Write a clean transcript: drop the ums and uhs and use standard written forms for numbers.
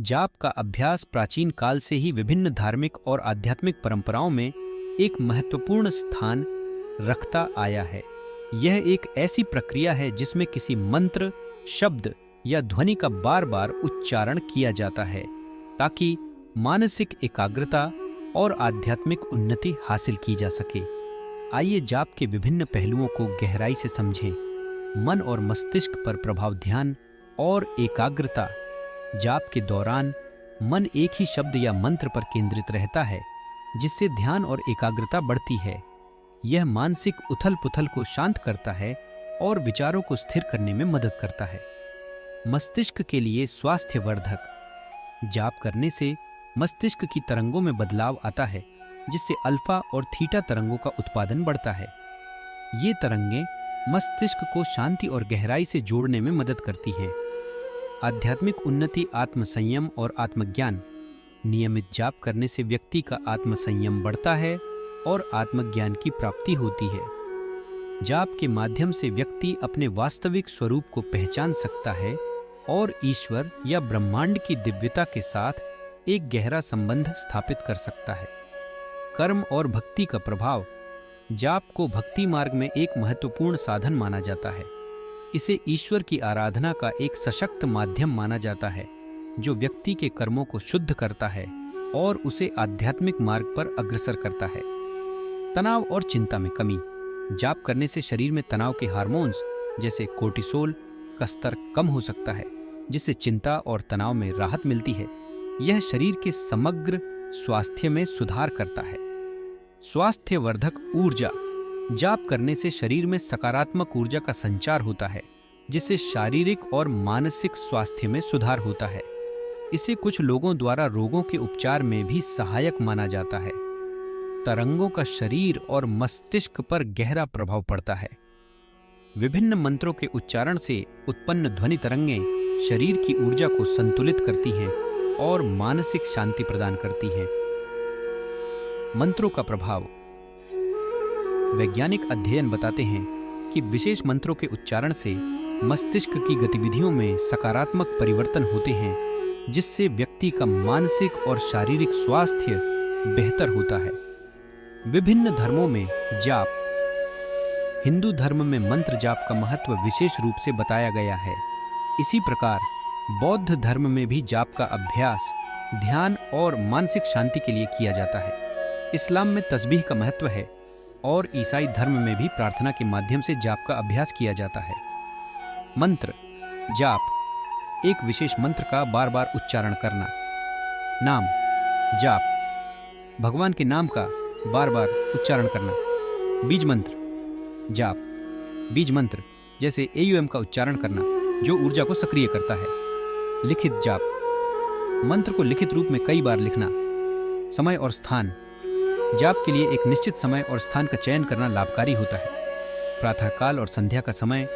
जाप का अभ्यास प्राचीन काल से ही विभिन्न धार्मिक और आध्यात्मिक परंपराओं में एक महत्वपूर्ण स्थान रखता आया है। यह एक ऐसी प्रक्रिया है जिसमें किसी मंत्र, शब्द या ध्वनि का बार बार उच्चारण किया जाता है ताकि मानसिक एकाग्रता और आध्यात्मिक उन्नति हासिल की जा सके। आइए जाप के विभिन्न पहलुओं को गहराई से समझें। मन और मस्तिष्क पर प्रभाव, ध्यान और एकाग्रता। जाप के दौरान मन एक ही शब्द या मंत्र पर केंद्रित रहता है, जिससे ध्यान और एकाग्रता बढ़ती है। यह मानसिक उथल-पुथल को शांत करता है और विचारों को स्थिर करने में मदद करता है। मस्तिष्क के लिए स्वास्थ्यवर्धक। जाप करने से मस्तिष्क की तरंगों में बदलाव आता है, जिससे अल्फा और थीटा तरंगों का उत्पादन बढ़ता है। ये तरंगें मस्तिष्क को शांति और गहराई से जोड़ने में मदद करती हैं। आध्यात्मिक उन्नति, आत्मसंयम और आत्मज्ञान। नियमित जाप करने से व्यक्ति का आत्मसंयम बढ़ता है और आत्मज्ञान की प्राप्ति होती है। जाप के माध्यम से व्यक्ति अपने वास्तविक स्वरूप को पहचान सकता है और ईश्वर या ब्रह्मांड की दिव्यता के साथ एक गहरा संबंध स्थापित कर सकता है। कर्म और भक्ति का प्रभाव। जाप को भक्ति मार्ग में एक महत्वपूर्ण साधन माना जाता है। इसे ईश्वर की आराधना का एक सशक्त माध्यम माना जाता है, जो व्यक्ति के कर्मों को शुद्ध करता है और उसे आध्यात्मिक मार्ग पर अग्रसर करता है। तनाव और चिंता में कमी। जाप करने से शरीर में तनाव के हार्मोन्स जैसे कोर्टिसोल का स्तर कम हो सकता है, जिससे चिंता और तनाव में राहत मिलती है। यह शरीर के समग्र स्वास्थ्य में सुधार करता है। स्वास्थ्यवर्धक ऊर्जा। जाप करने से शरीर में सकारात्मक ऊर्जा का संचार होता है, जिससे शारीरिक और मानसिक स्वास्थ्य में सुधार होता है। इसे कुछ लोगों द्वारा रोगों के उपचार में भी सहायक माना जाता है। तरंगों का शरीर और मस्तिष्क पर गहरा प्रभाव पड़ता है। विभिन्न मंत्रों के उच्चारण से उत्पन्न ध्वनि तरंगें शरीर की ऊर्जा को संतुलित करती हैं और मानसिक शांति प्रदान करती हैं। मंत्रों का प्रभाव। वैज्ञानिक अध्ययन बताते हैं कि विशेष मंत्रों के उच्चारण से मस्तिष्क की गतिविधियों में सकारात्मक परिवर्तन होते हैं, जिससे व्यक्ति का मानसिक और शारीरिक स्वास्थ्य बेहतर होता है। विभिन्न धर्मों में जाप। हिंदू धर्म में मंत्र जाप का महत्व विशेष रूप से बताया गया है। इसी प्रकार बौद्ध धर्म में भी जाप का अभ्यास ध्यान और मानसिक शांति के लिए किया जाता है। इस्लाम में तस्बीह का महत्व है और ईसाई धर्म में भी प्रार्थना के माध्यम से जाप का अभ्यास किया जाता है। मंत्र जाप। एक विशेष मंत्र का बार बार उच्चारण करना। नाम जाप। भगवान के नाम का बार बार उच्चारण करना। बीज मंत्र जाप। बीज मंत्र जैसे AUM का उच्चारण करना, जो ऊर्जा को सक्रिय करता है। लिखित जाप। मंत्र को लिखित रूप में कई बार लिखना। समय और स्थान। जाप के लिए एक निश्चित समय और स्थान का चयन करना लाभकारी होता है। प्रातःकाल और संध्या का समय